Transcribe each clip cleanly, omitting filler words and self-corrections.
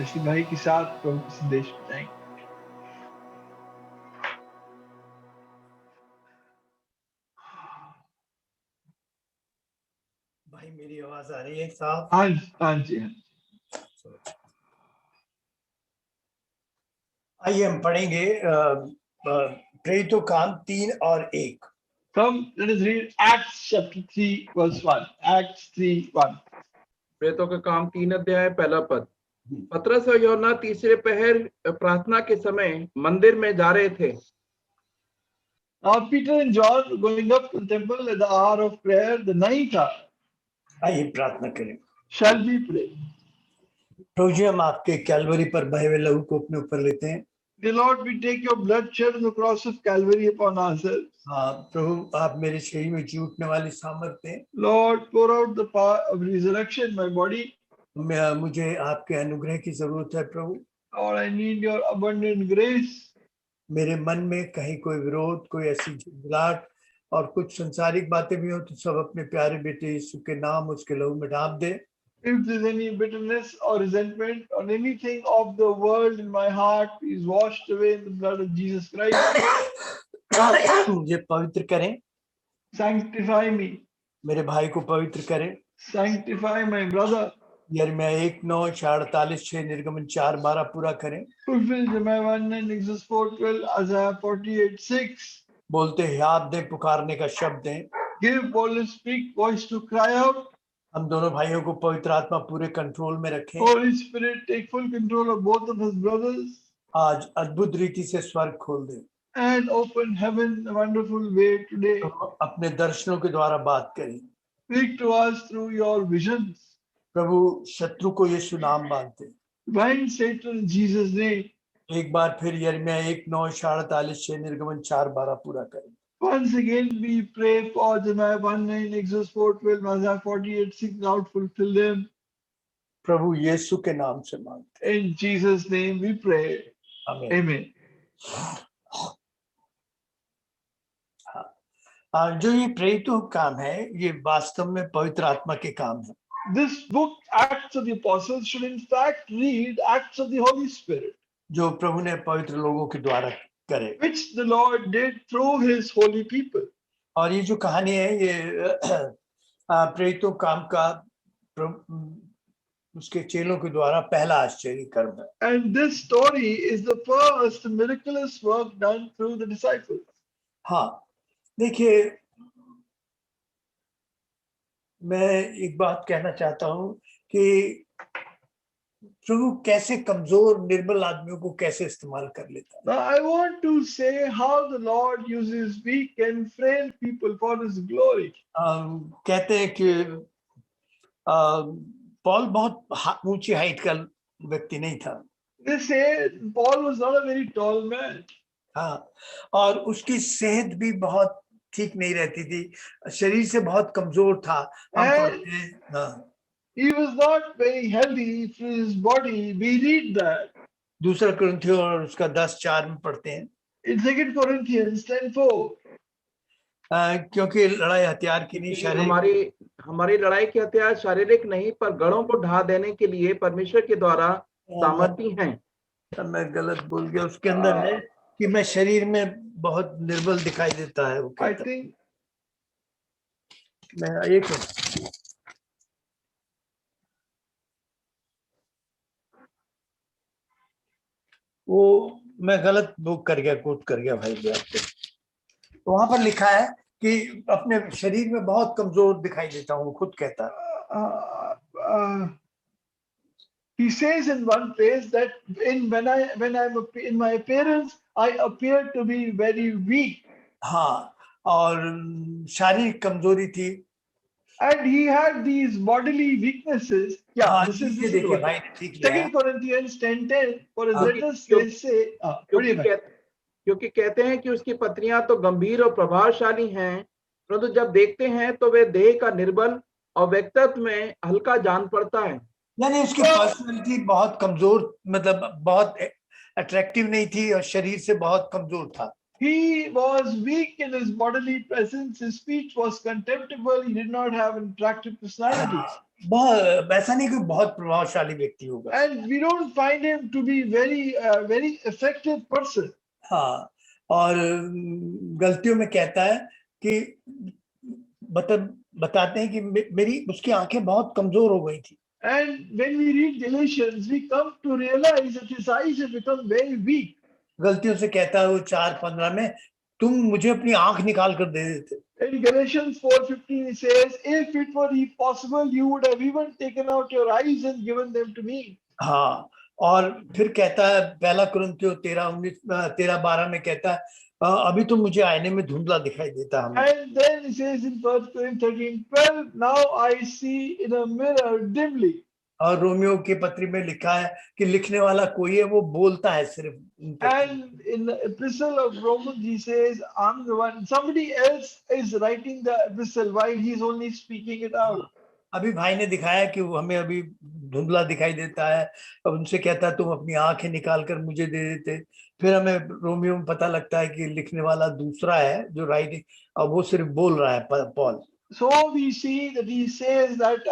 रशीद भाई के साथ प्रभु के संदेश बताएंगे। भाई मेरी आवाज आ रही है साहब? हाँ जी हाँ। आइए हम पढ़ेंगे प्रेरितों काम 3 और 1। Come, let us read Acts chapter 3 verse 1. Acts 3:1. प्रेरितों के काम 3 अध्याय पहला पद। पतरस और यूहन्ना तीसरे पहर प्रार्थना के समय मंदिर में जा रहे थे। Now Peter and John were going up to the temple at the hour of prayer, the ninth hour. आइए प्रार्थना करें। Shall we pray? प्रभु जी हम आपके कैलवरी पर बहे हुए लहू को अपने ऊपर लेते हैं। Dear Lord, we take your blood shed on the cross of Calvary upon ourselves. हाँ प्रभु आप मेरे शरीर में जी उठने वाली सामर्थ दें। Lord, pour out the power of resurrection in my body. मुझे आपके अनुग्रह की जरूरत है प्रभु। Lord, I need your abundant grace. मेरे मन में कहीं कोई विरोध, कोई ऐसी झुंझलाहट और कुछ संसारिक बातें भी हो तो सब अपने प्यारे बेटे यीशु के नाम उसके लहू में ढांप दे। If there's any bitterness or resentment or anything of the world in my heart, please wash away in the blood of Jesus Christ. मुझे पवित्र करें। Sanctify me. मेरे भाई को पवित्र करें। Sanctify my brother. यिर्मयाह 1:9-48 निर्गमन 4:12 पूरा करें। Fulfill Jeremiah 1:9, Exodus 4:12, Isaiah 48:6. बोलते याद दें, पुकारने का शब्द दें। Give boldness, speak, voice to cry out. हम दोनों भाइयों को पवित्र आत्मा पूरे कंट्रोल में रखें। Holy Spirit, take full control of both of us brothers. आज अद्भुत रीति से स्वर्ग खोल दें। And open heaven in a wonderful way today. अपने दर्शनों के द्वारा बात करें। Speak to us through your visions. प्रभु शत्रु को यीशु नाम बांधते। Bind Satan in Jesus' name. एक बार फिर यिर्मयाह 1:9-48 निर्गमन 4:12 पूरा करें। Once again we pray for Jeremiah 1:9, Exodus 4:12, Isaiah 48:6. Lord, fulfill them. प्रभु यीशु के नाम से मांगते। In Jesus' name we pray. आमीन। Amen. जो ये प्रेरितों काम है ये वास्तव में पवित्र आत्मा के काम है। This book, Acts of the Apostles, should in fact read Acts of the Holy Spirit, जो प्रभु ने पवित्र लोगों के द्वारा करे, which the Lord did through His holy people. और ये जो कहानी है ये प्रेरितों काम का उसके चेलों के द्वारा पहला आश्चर्य कर्म है। And this story is the first miraculous work done through the disciples. हाँ देखिए मैं एक बात कहना चाहता हूँ कि प्रभु कैसे कमजोर निर्बल आदमियों को कैसे इस्तेमाल कर लेता है। Now I want to say how the Lord uses weak and frail people for His glory. कहते हैं कि पॉल बहुत ऊंची हाइट का व्यक्ति नहीं था। They say Paul was not a very tall man. हाँ और उसकी सेहत भी बहुत ठीक नहीं रहती थी, शरीर से बहुत कमजोर था। हम पढ़ते हैं हाँ He was not very healthy for his body. We read that. दूसरा कुरिन्थियों और उसका 10:4 में पढ़ते हैं। In 2 Corinthians 10:4. क्योंकि लड़ाई हथियार की नहीं, हमारी लड़ाई के हथियार शारीरिक नहीं पर गढ़ों को ढा देने के लिए परमेश्वर के द्वारा सामर्थी हैं। मैं गलत बोल गया, उसके अंदर है कि मैं शरीर में बहुत निर्बल दिखाई देता है। वो I कहता think मैं एक वो मैं गलत बुक कर गया, कोट कर गया भाई आपको। तो वहां पर लिखा है कि अपने शरीर में बहुत कमजोर दिखाई देता हूँ, खुद कहता है। he says in one place that when I'm in my appearance I appear to be very weak. हाँ और शारीरिक कमजोरी थी। And he had these bodily weaknesses. Yeah, हाँ, this is देखिए भाई ठीक है। 2 Corinthians 10:10. For his letters they say, क्योंकि कहते हैं कि उसकी पत्नियां तो गंभीर और प्रभावशाली हैं, परंतु जब देखते हैं तो वे देह का निर्बल और व्यक्तित्व में हल्का जान पड़ता है। यानी उसकी पर्सनैलिटी बहुत कमजोर, मतलब बहुत अट्रैक्टिव नहीं थी और शरीर से बहुत कमजोर था। He was weak in his bodily presence. His speech was contemptible. He did not have an attractive personality. बहुत ऐसा नहीं कि बहुत प्रभावशाली व्यक्ति होगा। And we don't find him to be very effective person. हाँ, और गलतियों में कहता है कि बताते हैं कि मेरी उसकी आंखें बहुत कमजोर हो गई थी। And when we read Galatians, we come to realize that his eyes have become very weak. गलतियों से कहता है वो 4:15 में, तुम मुझे अपनी आंख निकाल कर दे देते। In Galatians 4:15 he says, if it were possible, you would have even taken out your eyes and given them to me. हाँ, और फिर कहता है पहला कुरिन्थियों 13:12 में कहता है अभी तो मुझे आईने में धुंधला दिखाई देता है। And then he says in 1 Corinthians 13:12, now I see in a mirror dimly. और रोमियो के पत्री में लिखा है कि लिखने वाला कोई है, वो बोलता है सिर्फ। And in the epistle of Romans he says, I'm the one, somebody else is writing the epistle while he's only speaking it out. अभी भाई ने दिखाया कि वो हमें अभी धुंधला दिखाई देता है, अब उनसे कहता है तुम अपनी आंखें निकाल कर मुझे दे देते। फिर हमें रोमियो में पता लगता है कि लिखने वाला दूसरा है जो राइटिंग, अब वो सिर्फ बोल रहा है Paul. So we see that he says that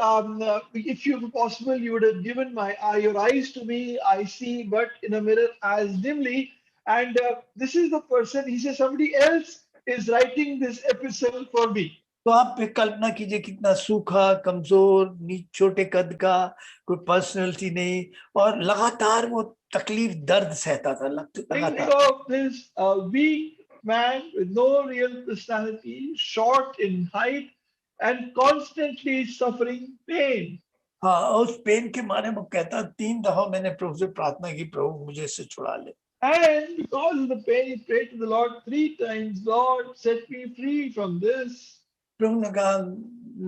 if you possible, you would have given your eyes to me. I see, but in a mirror as dimly. And this is the person. He says somebody else is writing this epistle for me. तो आप कल्पना कीजिए कितना सूखा, कमजोर, छोटे कद का, कोई पर्सनैलिटी नहीं, और लगातार वो तकलीफ दर्द सहता था। Think of this weak man with no real personality, short in height, and constantly suffering pain. हाँ, उस पेन के मारे वो कहता 3 दफा मैंने प्रभु से प्रार्थना की, प्रभु मुझे इससे छुड़ा ले। And because of the pain, he prayed to the Lord 3 times, Lord, set me free from this. प्रभु ने कहा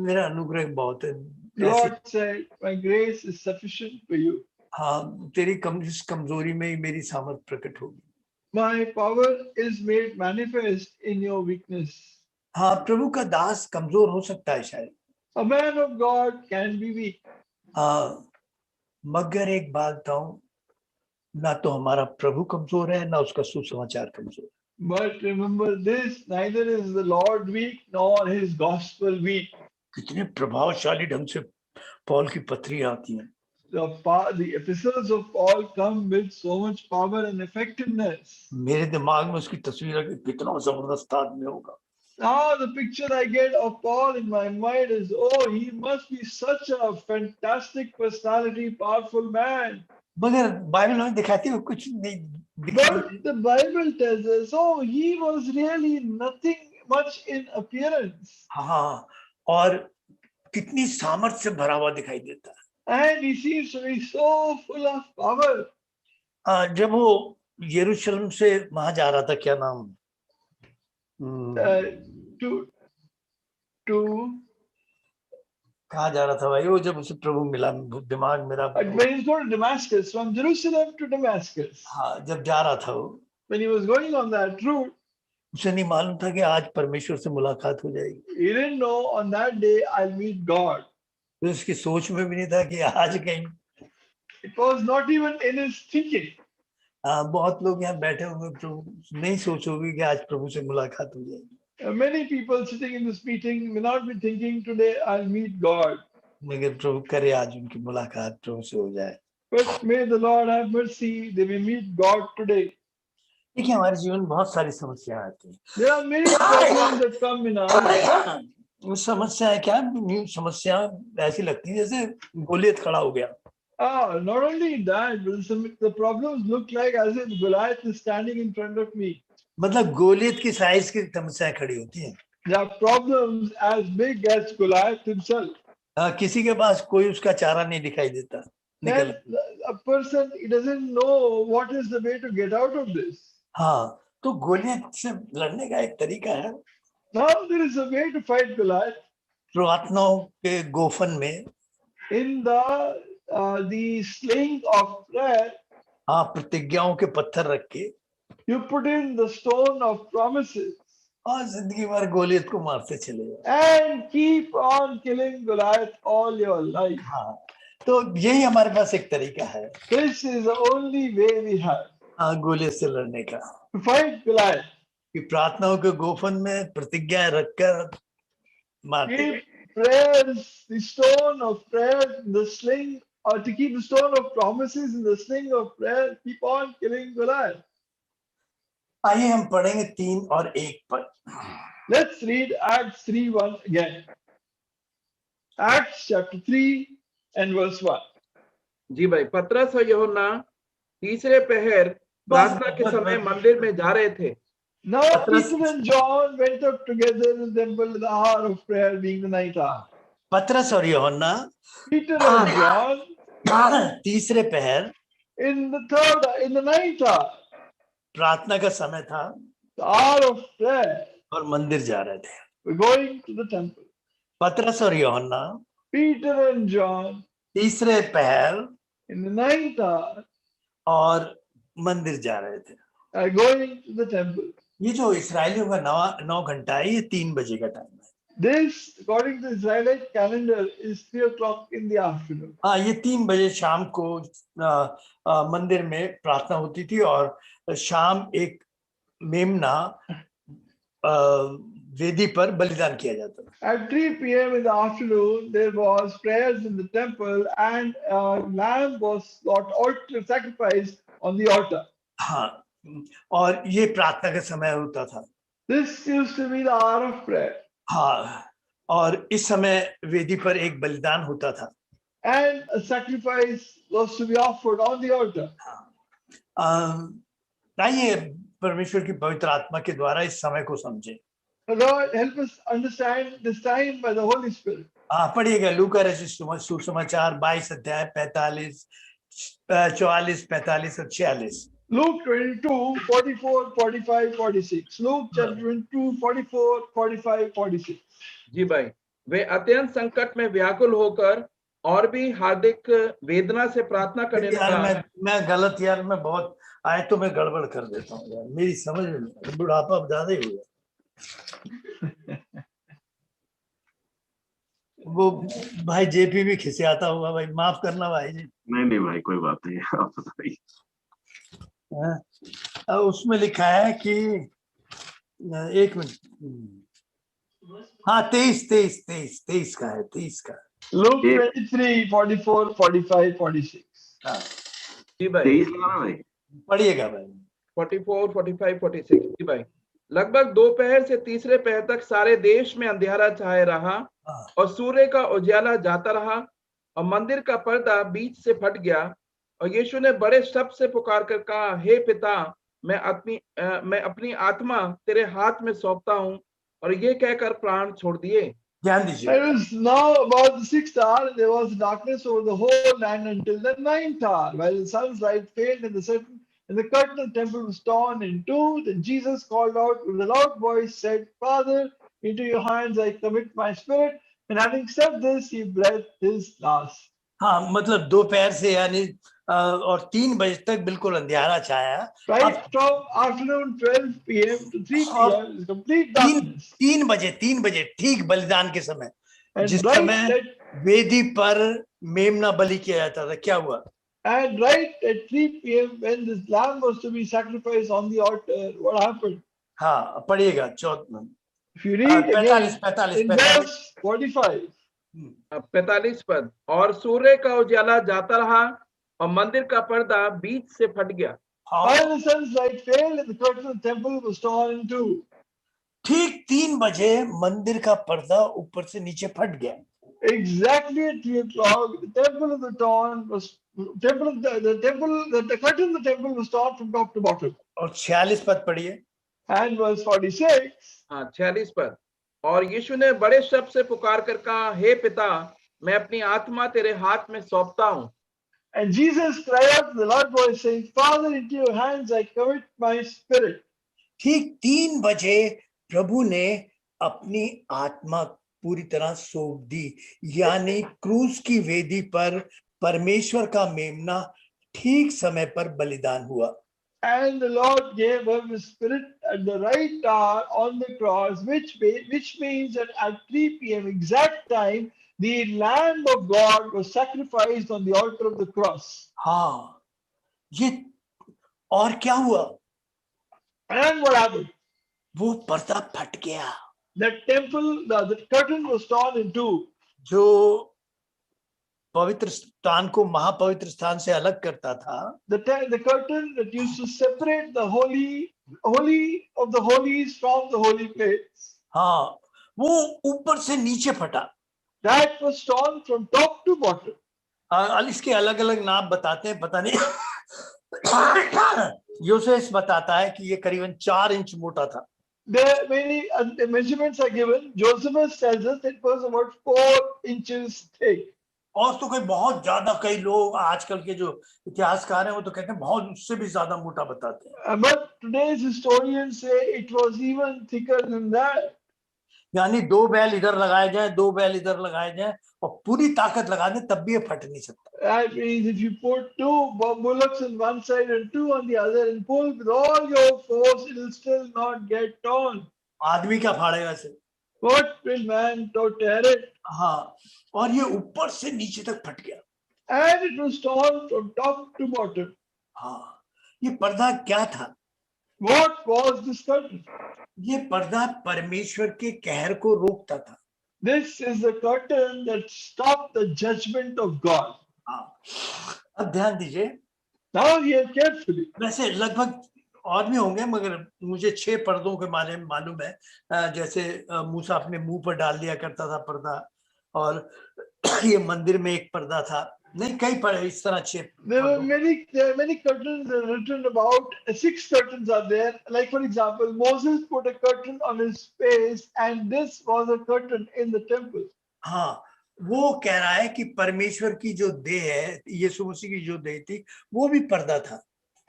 मेरा अनुग्रह बहुत है। Lord said, my grace is sufficient for you. हाँ, तेरी कमजोरी में ही मेरी सामर्थ प्रकट होगी। My power is made manifest in your weakness. हाँ, प्रभु का दास कमजोर हो सकता है शायद। A man of God can be weak. हाँ, मगर एक बात बताऊं, ना तो हमारा प्रभु कमजोर है, ना उसका सुसमाचार कमजोर है। But remember this, neither is the Lord weak nor his gospel weak. कितने प्रभावशाली ढंग से पौल की पत्री आती हैं। The epistles of Paul come with so much power and effectiveness. मेरे दिमाग में उसकी तस्वीर है कि कितना जबरदस्त आदमी होगा। Now the picture I get of Paul in my mind is, oh, he must be such a fantastic personality, powerful man. मगर बाइबल में दिखाती है कुछ नहीं। But the Bible tells us, oh, he was really nothing much in appearance. हाँ, और कितनी सामर्थ से भरा हुआ दिखाई देता है। And he seems to be so full of power. जब वो यरूशलेम से वहां जा रहा था, क्या नाम, कहाँ जा रहा था भाई वो, जब उसे प्रभु मिला, दिमाग मेरा, when he's going to Damascus, from Jerusalem to Damascus. हाँ, जब जा रहा था वो, when he was going on that route, उसे नहीं मालूम था कि आज परमेश्वर से मुलाकात हो जाएगी। he didn't know on that day I'll meet God. तो उसकी सोच में भी नहीं था कि आज कहीं, it was not even in his thinking. बहुत लोग यहाँ बैठे होंगे, प्रभु नहीं सोचोगे कि आज प्रभु से मुलाकात हो जाएगी। Many people sitting in this meeting may not be thinking today I'll meet God. मगर प्रभु करे आज उनकी मुलाकात प्रभु से हो जाए। But may the Lord have mercy, they may meet God today. देखिए हमारे जीवन में बहुत सारी समस्याएं आती हैं। There are many problems that come in our life. वो समस्याएं क्या, समस्या ऐसी लगती है जैसे गोलियत खड़ा हो गया। Not only that, but the problems look like as if Goliath is standing in front of me. मतलब गोलियत की साइज की समस्याएं खड़ी होती हैं। There are problems as big as Goliath himself. किसी के पास कोई उसका चारा नहीं दिखाई देता। And a person, he doesn't know what is the way to get out of this. हाँ, तो गोलियत से लड़ने का एक तरीका है। Now there is a way to fight Goliath. प्रार्थनाओं के गोफन में, in the sling of prayer, हाँ, प्रतिज्ञाओं के पत्थर रख के you put in the stone of promises. और जिंदगी भर गोलियत को मारते चले जाओ। And keep on killing Goliath all your life. हाँ, तो यही हमारे पास एक तरीका है। This is the only way we have. हाँ, गोलियत से लड़ने का। To fight Goliath. कि प्रार्थनाओं के गोफन में प्रतिज्ञाएं रखकर मारते। prayers, the stone of prayer, the sling, or to keep the stone of promises in the sling of prayer, keep on killing Goliath. आइए हम पढ़ेंगे 3 और 1 पर। Let's read Acts 3:1 again. Acts chapter 3 and verse 1. जी भाई, पतरस और यूहन्ना तीसरे पहर प्रार्थना के समय मंदिर में जा रहे थे। Now Peter and John went up together in the temple at the hour of prayer, being the night hour. पतरस और यूहन्ना Peter and John तीसरे पहर in the night hour, प्रार्थना का समय था the hour of prayer, और मंदिर जा रहे थे। were going to the temple. पतरस और यूहन्ना Peter and John तीसरे पहर in the night hour और मंदिर जा रहे थे। are going to the temple. ये जो इसराइलियों का 9 घंटा है, ये 3 बजे का टाइम है। This, according to the Israelite calendar, is 3 o'clock in the afternoon. हाँ, ये 3 बजे शाम को मंदिर में प्रार्थना होती थी और शाम एक मेमना वेदी पर बलिदान किया जाता था। At 3 p.m. in the afternoon, there was prayers in the temple, and a lamb was sacrificed on the altar. हाँ, और ये प्रार्थना का समय होता था। This used to be the hour of prayer. हाँ, और इस समय वेदी पर एक बलिदान होता था। And a sacrifice was to be offered on the altar. आइए परमेश्वर की पवित्र आत्मा के द्वारा इस समय को समझें। Lord, help us understand this time by the Holy Spirit. पढ़िएगा लूका रचित सुसमाचार 22 अध्याय 45, 44, 45 और 46। Luke 22, 44, 45, 46. Luke chapter 22, 44, 45, 46. जी भाई, वे अत्यंत संकट में व्याकुल होकर और भी हार्दिक वेदना से प्रार्थना करने लगा। मैं गलत यार, मैं बहुत आयतों में गड़बड़ कर देता हूँ यार, मेरी समझ में बुढ़ापा अब ज्यादा ही हुआ। वो भाई जेपी भी खिसे आता होगा, भाई माफ करना भाई जी। नहीं भाई, कोई बात नहीं, आप बताइए। उसमें लिखा है कि 1 मिनट, हाँ 23 का है, 23 का। Luke 23, 44, 45, 46. जी भाई, 23 लगाना भाई, पढ़िएगा भाई। 44, 45, 46। जी भाई, लगभग दोपहर से तीसरे पहर तक सारे देश में अंधेरा छाया रहा और सूर्य का उजाला जाता रहा और मंदिर का पर्दा बीच से फट गया और यीशु ने बड़े शब्द से पुकार कर कहा, हे पिता, मैं अपनी आत्मा तेरे हाथ में सौंपता हूँ, और ये कहकर प्राण छोड़ दिए। ध्यान दीजिए। It was now about the 6th hour, and there was darkness over the whole land until the 9th hour, while the sun's light failed and the curtain of the temple was torn in two. Then Jesus called out with a loud voice, said, Father, into your hands I commit my spirit. And having said this, he breathed his last. हाँ, मतलब दोपहर से यानी और 3 बजे तक बिल्कुल अंधेरा छाया। Right from afternoon 12 p.m. to 3 p.m. is complete darkness. 3 बजे ठीक बलिदान के समय, जिस right समय वेदी पर मेमना बलि किया जाता था, क्या हुआ? And right at 3 p.m. when this lamb was to be sacrificed on the altar, what happened? हाँ, पढ़िएगा 14। If you read again, 45 in verse 45. 45 पद, और सूर्य का उजाला जाता रहा और मंदिर का पर्दा बीच से फट गया। While the sun's light failed and the curtain of the temple was torn in two. ठीक 3 बजे मंदिर का पर्दा ऊपर से नीचे फट गया। Exactly at 3 o'clock, the curtain of the temple was torn from top to bottom. और 46 पद पढ़िए। And verse 46. हाँ, 46 पद, और यीशु ने बड़े शब्द से पुकार कर कहा, हे पिता, मैं अपनी आत्मा तेरे हाथ में सौंपता हूँ। And Jesus cried out with a loud voice, saying, Father, into your hands I commit my spirit. ठीक 3 बजे प्रभु ने अपनी आत्मा पूरी तरह सौंप दी, यानी क्रूस की वेदी पर परमेश्वर का मेमना ठीक समय पर बलिदान हुआ। And the Lord gave up his spirit at the right hour on the cross, which means that at 3 p.m. exact time, the Lamb of God was sacrificed on the altar of the cross. हाँ, ये और क्या हुआ? And what happened? वो पर्दा फट गया। That temple, the curtain was torn in two. जो पवित्र स्थान को महापवित्र स्थान से अलग करता था, The curtain that used to separate the holy of the holies from the holy place. हाँ, वो ऊपर से नीचे फटा. That was torn from top to bottom. इसके अलग अलग नाम बताते हैं, पता नहीं. योसेस बताता है कि ये करीबन 4 इंच मोटा था. There many measurements are given. Josephus tells us it was about 4 inches thick. और तो कोई बहुत ज्यादा, कई लोग आजकल के जो इतिहासकार हैं वो तो कहते हैं बहुत उससे भी ज्यादा मोटा बताते हैं. But today's historians say it was even thicker than that. यानी 2 बैल इधर लगाए जाए, 2 बैल इधर लगाए जाए और पूरी ताकत लगा दें तब भी ये फट नहीं सकता. That means if you put 2 bullocks on one side and 2 on the other and pull with all your force, it will still not get torn. आदमी क्या फाड़ेगा इसे? What will man tear it? हाँ, और ये ऊपर से नीचे तक फट गया. And it was torn from top to bottom. हाँ, ये पर्दा क्या था? What was this curtain? ये पर्दा परमेश्वर के कहर को रोकता था. This is the curtain that stopped the judgment of God. हाँ, अब ध्यान दीजिए. Now hear carefully. वैसे लगभग और भी होंगे, मगर मुझे 6 पर्दों के बारे में मालूम है. जैसे मूसा अपने मुंह पर डाल दिया करता था पर्दा, और ये मंदिर में एक पर्दा था. नहीं, कई पर्दे इस तरह 6. There are many curtains written about. 6 curtains are there. Like for example, Moses put a curtain on his face, and this was a curtain in the temple. हाँ, वो कह रहा है कि परमेश्वर की जो देह है, यीशु मसीह की जो देह थी, वो भी पर्दा था.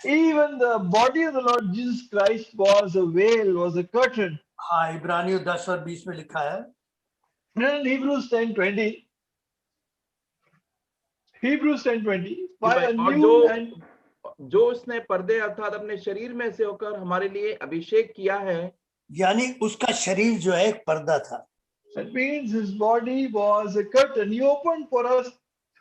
Even the body of the Lord Jesus Christ was a veil, was a curtain. हाँ, इब्रानियों 10 और 20 में लिखा है. In Hebrews 10:20, जो उसने पर्दे अर्थात अपने शरीर में से होकर हमारे लिए अभिषेक किया है, यानी उसका शरीर जो है एक पर्दा था. That means his body was a curtain. He opened for us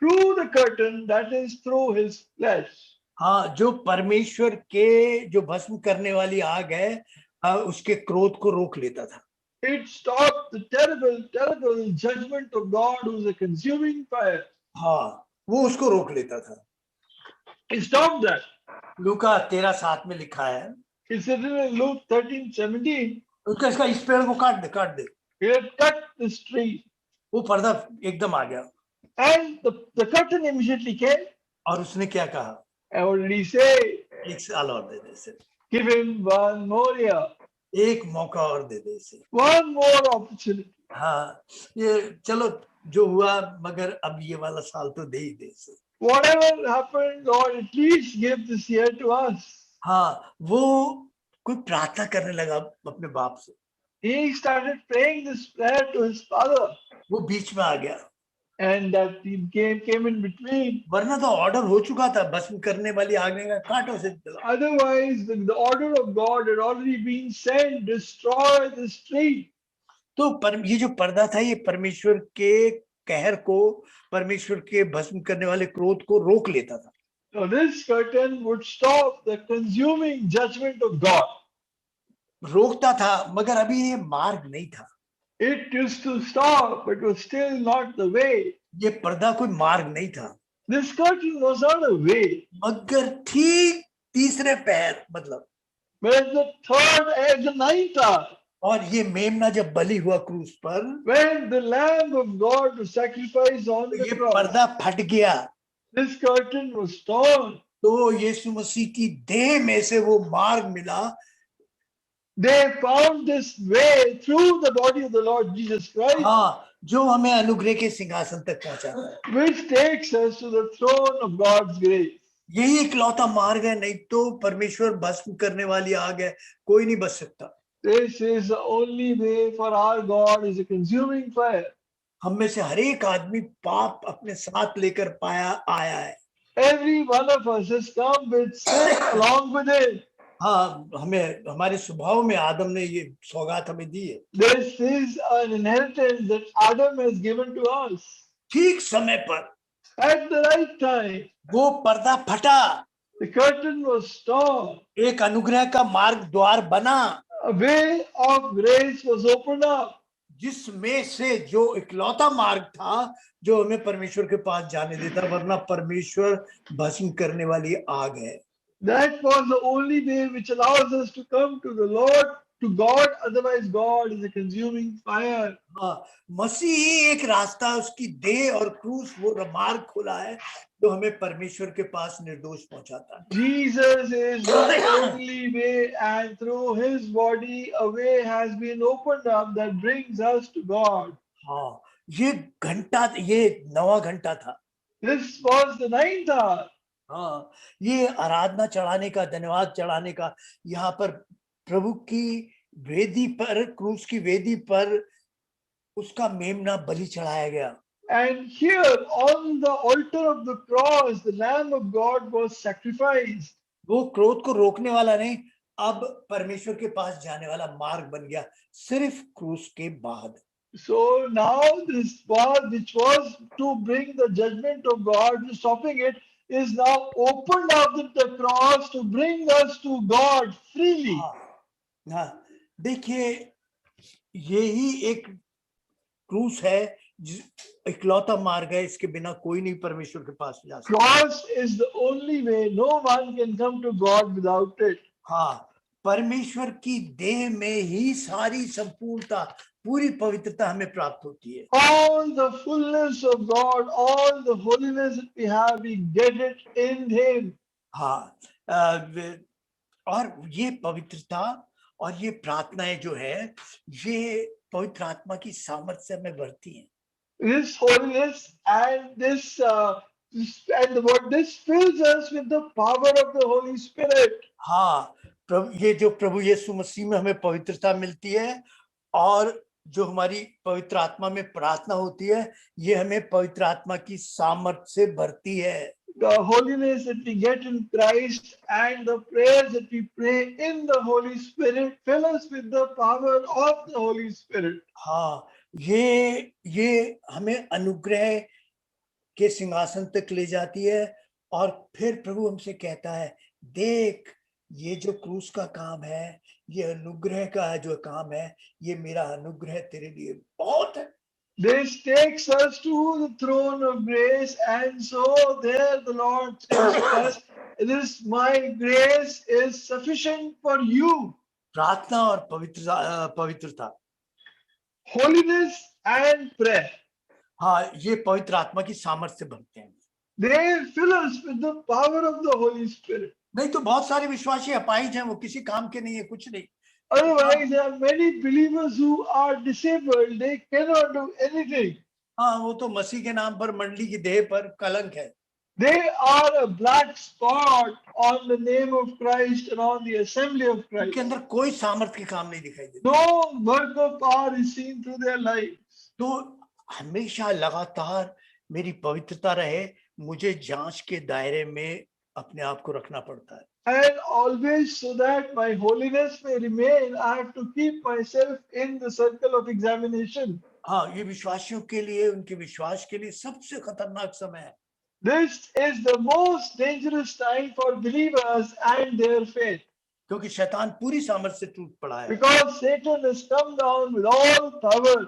through the curtain, that is through his flesh. हाँ, जो परमेश्वर के जो भस्म करने वाली आग है, उसके क्रोध को रोक लेता था. It stopped the terrible judgment of God, who is a consuming fire. हाँ, वो उसको रोक लेता था. It stopped that. लूका 13:7 में लिखा है. It's written in Luke 13:17. उसका इसका इस पेड़ को काट दे. He had cut this tree. वो पर्दा एकदम आ गया. And the curtain immediately came. और उसने क्या कहा? And what did he say? 1 साल और दे दे इसे. Give him one more year. एक मौका और दे दे इसे. One more opportunity. हाँ, ये चलो जो हुआ, मगर अब ये वाला साल तो दे ही दे इसे. Whatever happened, Lord, at least give this year to us. हाँ, वो कोई प्रार्थना करने लगा अपने बाप से. He started praying this prayer to his father. वो बीच में आ गया. And that he came in between. वरना तो ऑर्डर हो चुका था, भस्म करने वाली आग ने काटो से. Otherwise, the order of God had already been sent, destroy this tree. तो ये जो पर्दा था, ये परमेश्वर के कहर को, परमेश्वर के भस्म करने वाले क्रोध को रोक लेता था. So this curtain would stop the consuming judgment of God. रोकता था, मगर अभी ये मार्ग नहीं था. It used to stop, but was still not the way. ये पर्दा कोई मार्ग नहीं था. This curtain was not a way. मगर ठीक तीसरे पैर, मतलब When the 3rd and the 9th hour, और ये मेमना जब बलि हुआ क्रूस पर, when the Lamb of God was sacrificed on तो the ये cross, पर्दा फट गया. this curtain was torn. तो यीशु मसीह की देह में से वो मार्ग मिला. They found this way through the body of the Lord Jesus Christ, हाँ, जो हमें अनुग्रह के सिंहासन तक पहुंचाता है. which takes us to the throne of God's grace. यही इकलौता मार्ग है, नहीं तो परमेश्वर भस्म करने वाली आग है, कोई नहीं बच सकता. This is the only way, for our God is a consuming fire. हम में से हर एक आदमी पाप अपने साथ लेकर आया है. Every one of us has come with sin along with it. हाँ, हमें हमारे स्वभाव में आदम ने ये सौगात हमें दी है. This is an inheritance that Adam has given to us. ठीक समय पर At the right time, वो पर्दा फटा. the curtain was torn. एक अनुग्रह का मार्ग द्वार बना. a way of grace was opened up. जिसमें से जो इकलौता मार्ग था जो हमें परमेश्वर के पास जाने देता, वरना परमेश्वर भस्म करने वाली आग है। That was the only way which allows us to come to the Lord, to God. Otherwise, God is a consuming fire. हाँ, मसीह ही एक रास्ता, उसकी देह और क्रूस वो मार्ग खुला है जो हमें परमेश्वर के पास निर्दोष पहुंचाता है। Jesus is the only way, and through his body, a way has been opened up that brings us to God. हाँ, ये घंटा, ये 9वां घंटा था। This was the 9th hour. हाँ, ये आराधना चढ़ाने का, धन्यवाद चढ़ाने का, यहाँ पर प्रभु की वेदी पर, क्रूस की वेदी पर उसका मेमना बलि चढ़ाया गया। And here on the altar of the cross, the Lamb of God was sacrificed. वो क्रोध को रोकने वाला नहीं, अब परमेश्वर के पास जाने वाला मार्ग बन गया सिर्फ क्रूस के बाद। So now this path which was to bring the judgment of God, stopping it, is now opened up with the cross to bring us to God freely. हाँ, देखिए यही एक क्रूस है, इकलौता मार्ग है, इसके बिना कोई नहीं परमेश्वर के पास जा सकता। Cross is the only way. No one can come to God without it. हाँ, परमेश्वर की देह में ही सारी संपूर्णता, पूरी पवित्रता हमें प्राप्त होती है। All the fullness of God, all the holiness that we have, we get it in Him. हाँ, और ये पवित्रता और ये प्रार्थनाएं जो है, ये पवित्र आत्मा की सामर्थ्य से हमें भरती हैं। This holiness and this fills us with the power of the Holy Spirit. हाँ, ये जो प्रभु यीशु मसीह में हमें पवित्रता मिलती है और जो हमारी पवित्र आत्मा में प्रार्थना होती है, ये हमें पवित्र आत्मा की सामर्थ्य से भरती है। The holiness that we get in Christ and the prayers that we pray in the Holy Spirit fill us with the power of the Holy Spirit. हाँ, ये हमें अनुग्रह के सिंहासन तक ले जाती है और फिर प्रभु हमसे कहता है, देख ये जो क्रूस का काम है, ये अनुग्रह का जो काम है, ये मेरा अनुग्रह तेरे लिए बहुत है। This takes us to the throne of grace, and so there the Lord says to us, "This my grace is sufficient for you." प्रार्थना और पवित्रता, holiness and prayer, हाँ, ये पवित्र आत्मा की सामर्थ्य से भरते हैं। they fill us with the power of the Holy Spirit. नहीं तो बहुत सारे विश्वासी अपाहिज हैं, वो किसी काम के नहीं है, कुछ नहीं। Otherwise, there are many believers who are disabled. They cannot do anything. हाँ, वो तो मसीह के नाम पर, मंडली की देह पर कलंक है। They are a black spot on the name of Christ and on the assembly of Christ. उनके अंदर कोई सामर्थ्य के काम नहीं दिखाई देते। No work of power is seen through their lives. तो हमेशा लगातार मेरी पवित्रता रहे, मुझे जांच के दायरे में अपने आप को रखना पड़ता है। And always, so that my holiness may remain, I have to keep myself in the circle of examination. हाँ, ये विश्वासियों के लिए, उनके विश्वास के लिए सबसे खतरनाक समय है। This is the most dangerous time for believers and their faith. क्योंकि शैतान पूरी सामर्थ्य से टूट पड़ा है। Because Satan has come down with all power.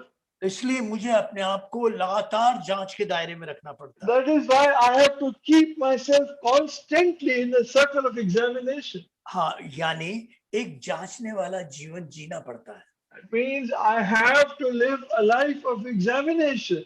इसलिए मुझे अपने आप को लगातार जांच के दायरे में रखना पड़ता है। That is why I have to keep myself constantly in the circle of examination. हाँ, यानी एक जांचने वाला जीवन जीना पड़ता है। That means I have to live a life of examination.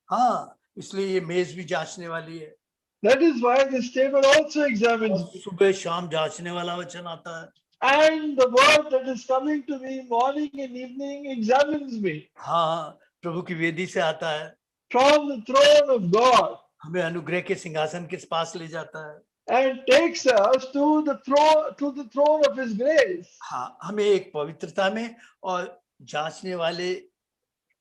हाँ, इसलिए ये मेज भी जांचने वाली है। That is why this table also examines me. सुबह शाम जांचने वाला वचन आता है। And the word that is coming to me morning and evening examines me. हाँ, प्रभु की वेदी से आता है। From the throne of God. हमें अनुग्रह के सिंहासन के पास ले जाता है। And takes us to the throne of His grace. हाँ, हमें एक पवित्रता में और जांचने वाले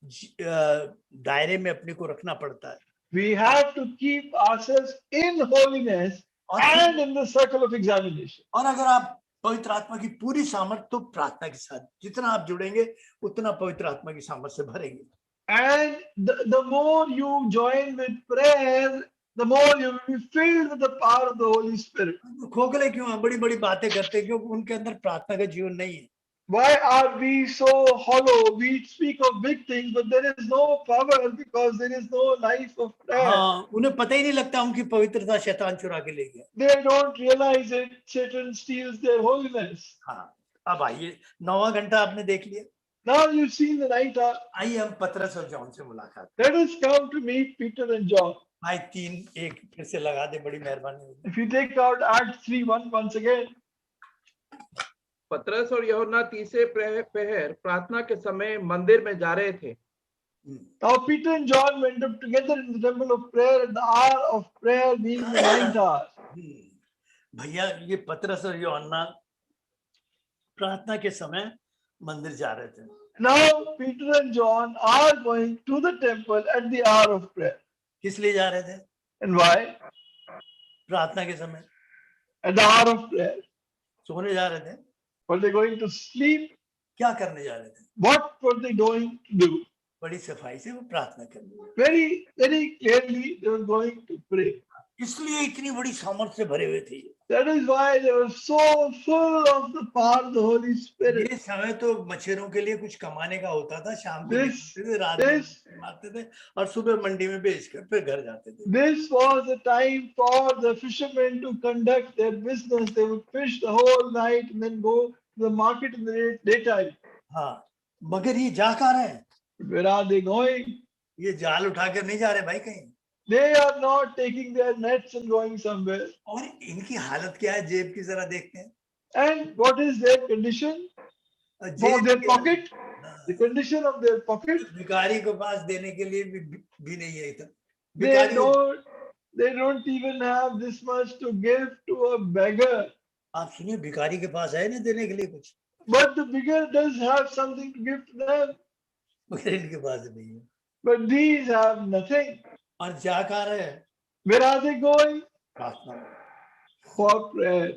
दायरे में अपने को रखना पड़ता है। We have to keep ourselves in holiness and in the circle of examination. और अगर आप पवित्र आत्मा की पूरी सामर्थ्य, तो प्रार्थना के साथ जितना आप जुड़ेंगे उतना पवित्र आत्मा की सामर्थ्य से भरेंगे। And the more you join with prayer, the more you will be filled with the power of the Holy Spirit. खोखले क्यों हैं, बड़ी बड़ी बातें करते हैं, क्योंकि उनके अंदर प्रार्थना का जीवन नहीं है। Why are we so hollow? We speak of big things, but there is no power because there is no life of prayer. हाँ, उन्हें पता ही नहीं लगता उनकी पवित्रता शैतान चुरा के ले गया। They don't realize it. Satan steals their holiness. हाँ, अब आइए 9वां घंटा आपने देख लिया। Now you've seen the night hour. आइए हम पतरस और जॉन से मुलाकात। Let us come to meet Peter and John. भाई 3:1 फिर से लगा दे, बड़ी मेहरबानी होगी। If you take out Acts 3:1 once again. पतरस और यूहन्ना तीसरे पहर प्रार्थना के समय मंदिर में जा रहे थे। Now Peter and John went up together in the temple of prayer at the hour of prayer being the ninth hour. भैया ये पतरस और यूहन्ना प्रार्थना के समय मंदिर जा रहे थे। Now Peter and John are going to the temple at the hour of prayer. किस लिए जा रहे थे? And why? प्रार्थना के समय At the hour of prayer. सोने जा रहे थे। Were they going to sleep? क्या करने जा रहे थे? What were they going to do? बड़ी सफाई से वो प्रार्थना करने। Very, very clearly they were going to pray. इसलिए इतनी बड़ी सामर्थ से भरे हुए थे। That is why they were so full of the power of the Holy Spirit. ये समय तो मच्छरों के लिए कुछ कमाने का होता था, शाम को रात में मारते थे और सुबह मंडी में बेचकर फिर घर जाते थे। This was the time for the fishermen to conduct their business. They would fish the whole night and then go to the market in the daytime. हाँ, मगर ये जा कहाँ रहे हैं? Where are they going? ये जाल उठाकर नहीं जा रहे भाई कहीं। They are not taking their nets and going somewhere. और इनकी हालत क्या है जेब की जरा देखते हैं। And what is their condition? For their pocket? The condition of their pocket? भिखारी को पास देने के लिए भी नहीं है इतना। They don't even have this much to give to a beggar. आप सुनिए भिखारी के पास है ना देने के लिए कुछ। But the beggar does have something to give to them. मगर इनके पास नहीं है। But these have nothing. और जा कहाँ रहे हैं? Where are they going? प्रार्थना। For prayer.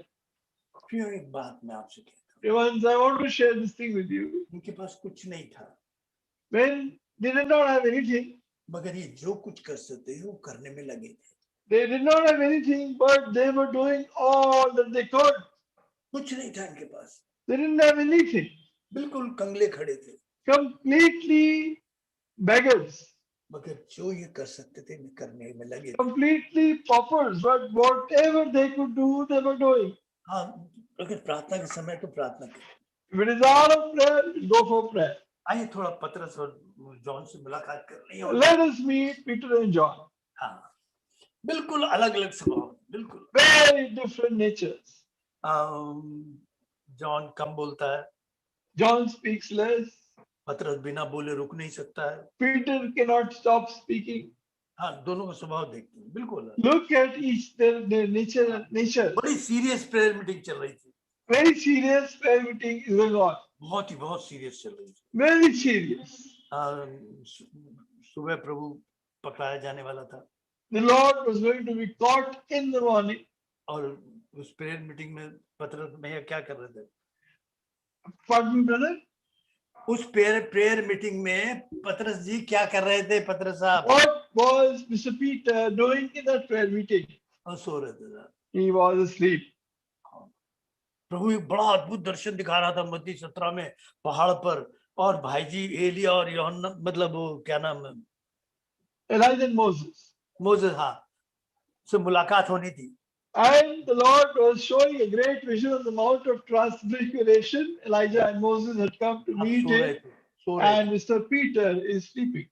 फिर एक बात मैं आपसे कहता हूँ। I want to share this thing with you. इनके पास कुछ नहीं था। When they did not have anything. मगर ये जो कुछ कर सकते हैं वो करने में लगे थे। They did not have anything, but they were doing all that they could. कुछ नहीं था इनके पास। They didn't have anything. बिल्कुल कंगले खड़े थे। Completely beggars. मगर जो ये कर सकते थे करने में लगे। Completely paupers, but whatever they could do, they were doing. हाँ, अगर प्रार्थना के समय तो प्रार्थना करें। If it is hour of prayer, go for prayer. आइए थोड़ा पतरस और जॉन से मुलाकात करनी है। Let us meet Peter and John. हाँ, बिल्कुल अलग-अलग स्वभाव, बिल्कुल। Very different natures. जॉन कम बोलता है। John speaks less. पतरस बिना बोले रुक नहीं सकता है। Peter cannot stop speaking. हाँ, दोनों का स्वभाव देखते हैं, बिल्कुल। Look at each their nature. बड़ी सीरियस प्रेयर मीटिंग चल रही थी। Very serious prayer meeting is going on. बहुत सीरियस चल रही थी। Very serious. सुबह प्रभु पकड़ाया जाने वाला था। The Lord was going to be caught in the morning. और उस प्रेयर मीटिंग में पतरस भैया क्या कर रहे थे? Pardon, brother? उस प्रेयर मीटिंग में पतरस जी क्या कर रहे थे? पतरस साहब, What was Mr. Peter doing in that prayer meeting? और सो रहे थे। He was asleep. प्रभु एक बड़ा अद्भुत दर्शन दिखा रहा था मत्ती 17 में पहाड़ पर, और भाई जी एलिया और यूहन्ना, मतलब वो क्या नाम है, Elijah and Moses. मोसेस, हाँ, से मुलाकात होनी थी। And the Lord was showing a great vision on the Mount of Transfiguration. Elijah and Moses had come to meet him, and Mr. Peter is sleeping.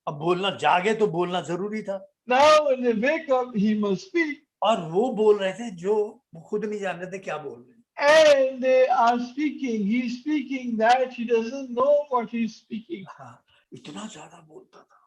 अब बोलना, जागे तो बोलना जरूरी था। Now when they wake up, he must speak. और वो बोल रहे थे जो वो खुद नहीं जान रहे थे क्या बोल रहे हैं। And they are speaking. He's speaking that he doesn't know what he's speaking. हाँ, इतना ज्यादा बोलता था।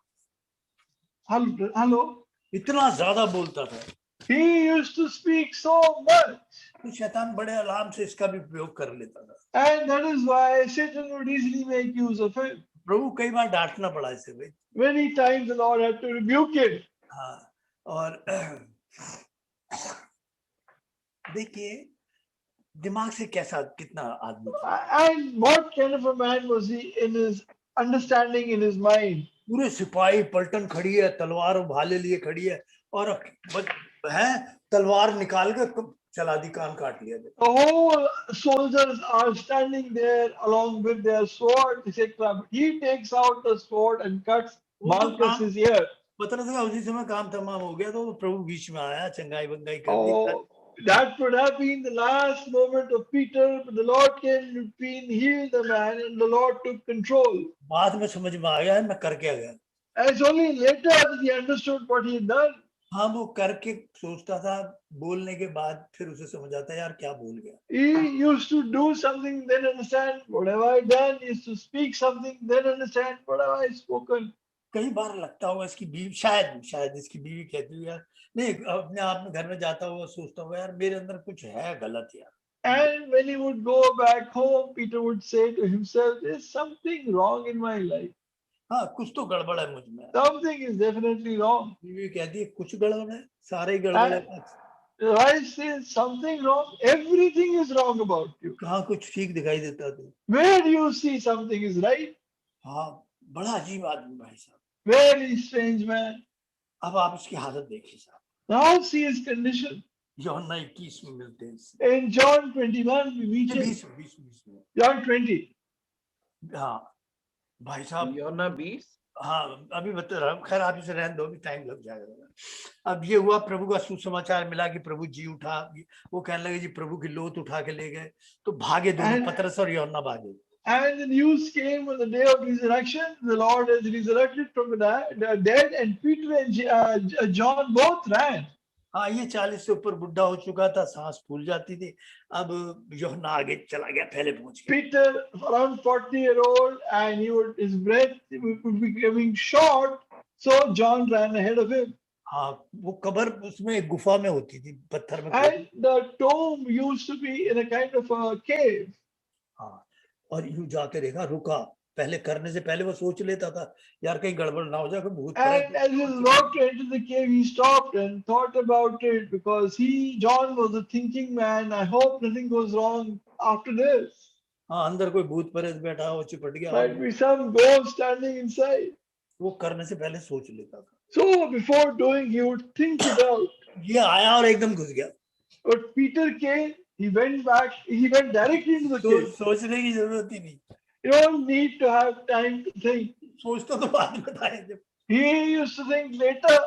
Hello. इतना ज्यादा बोलता था। He used to speak so much. तो शैतान बड़े आराम से इसका भी प्रयोग कर लेता था। And that is why Satan would easily make use of him. प्रभु कई बार डांटना पड़ा इसे भाई। Many times the Lord had to rebuke him. हाँ, और देखिए दिमाग से कैसा कितना आदमी था। And what kind of a man was he in his understanding, in his mind? पूरे सिपाही पलटन खड़ी है, तलवार और भाले लिए खड़ी है, और है, तलवार निकाल कर चला दी, कान काट लिया। The whole soldiers are standing there along with their sword, etc. But he takes out the sword and cuts वो तो Malchus's ear. पता था उसी समय काम तमाम हो गया, तो प्रभु बीच में आया, चंगाई बंगाई कर दी। Oh, that would have been the last moment of Peter, but the Lord came in between, healed the man, and the Lord took control. बाद में समझ में आ गया मैं कर क्या गया। And it's only later that he understood what he had done. हाँ, वो करके सोचता था, बोलने के बाद फिर उसे समझ आता है यार क्या बोल गया। He used to do something, then understand what have I done. He used to speak something, then understand what have I spoken. कई बार लगता होगा इसकी बीवी, शायद इसकी बीवी कहती है यार, नहीं अपने आप में घर में जाता हुआ सोचता होगा यार मेरे अंदर कुछ है गलत यार। And when he would go back home, Peter would say to himself, "There's something wrong in my life. हाँ, कुछ तो गड़बड़ है मुझ में। Something is definitely wrong." बीवी कहती है कुछ गड़बड़ है, सारे ही गड़बड़ है। The wife says, "Something wrong. Everything is wrong about you. कहाँ कुछ ठीक दिखाई देता तो। Where do you see something is right?" हाँ, बड़ा अजीब आदमी भाई साहब। Very strange man. अब आप इसकी हालत देखिए साहब। Now see his condition. यूहन्ना 21 में मिलते हैं। In John 21, we meet him. 20 में। John 20. हाँ भाई साहब, यूहन्ना 20। हाँ अभी बता रहा हूँ, खैर आप इसे रहने दो, अभी टाइम लग जाएगा। अब ये हुआ, प्रभु का सुसमाचार मिला कि प्रभु जी उठा, वो कहने लगे जी प्रभु की लोथ उठा के ले गए, तो भागे दोनों, पतरस और यूहन्ना भागे। And the news came on the day of resurrection. The Lord has resurrected from the dead, and Peter and John both ran. हाँ, ये 40 से ऊपर बुढ़ा हो चुका था, सांस फूल जाती थी। अब यूहन्ना आगे चला गया, पहले पहुंच गया। Peter, around 40-year-old, and his breath would be becoming short, so John ran ahead of him. हाँ, वो कब्र उसमें एक गुफा में होती थी, पत्थर में। And the tomb used to be in a kind of a cave. हाँ, और यूं जाके देखा, रुका, पहले करने से पहले वो सोच लेता था यार कहीं गड़बड़ ना हो जाए, भूत। And as he walked into the cave, he stopped and thought about it, because John was a thinking man. I hope nothing goes wrong after this. हाँ, अंदर कोई भूत प्रेत बैठा हो, चिपट गया, Might be some ghost standing inside. वो करने से पहले सोच लेता था। So before doing, he would think it out. ये आया और एकदम घुस गया। But Peter came, he went directly into the cave. सोचने की जरूरत ही नहीं। You don't need to have time to think. सोचता तो बाद में था जब। He used to think later.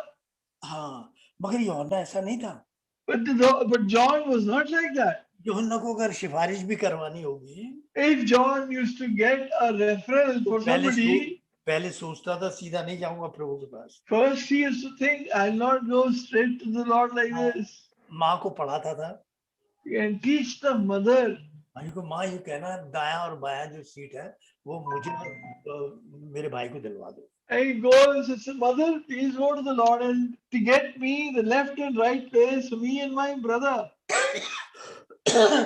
हाँ, मगर यूहन्ना ऐसा नहीं था। But John was not like that. यूहन्ना को अगर सिफारिश भी करवानी होगी, If John used to get a referral for somebody, पहले सोचता था सीधा नहीं जाऊंगा प्रभु के पास। first he used to think, I'll not go straight to the Lord like this. माँ को पढ़ाता था, And teach the mother. भाई को माँ ये कहना, दायां और बायां जो सीट है वो मुझे और मेरे भाई को दिलवा दो। And he goes and says, "Mother, please go to the Lord and to get me the left and right place for me and my brother."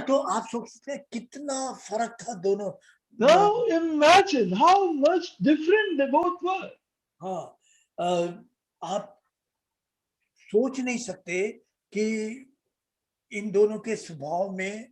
तो आप सोच सकते हैं कितना फर्क था दोनों। Now imagine how much different they both were. हाँ, आप सोच नहीं सकते कि इन दोनों के स्वभाव में,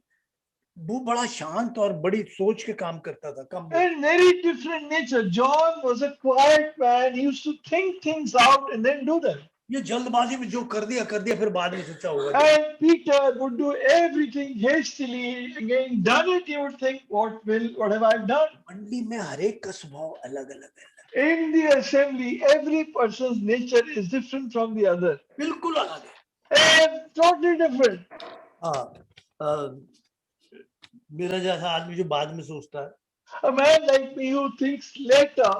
वो बड़ा शांत और बड़ी सोच के काम करता था, कम। And very different nature. John was a quiet man. He used to think things out and then do them. ये जल्दबाजी में जो कर दिया फिर बाद में सोचा होगा। And Peter would do everything hastily. Again, done it, he would think, what have I done? मंडी में हर एक का स्वभाव अलग अलग है। In the assembly, every person's nature is different from the other. बिल्कुल अलग है। And totally different. हाँ, मेरा जैसा आदमी जो बाद में सोचता है। A man like me who thinks later.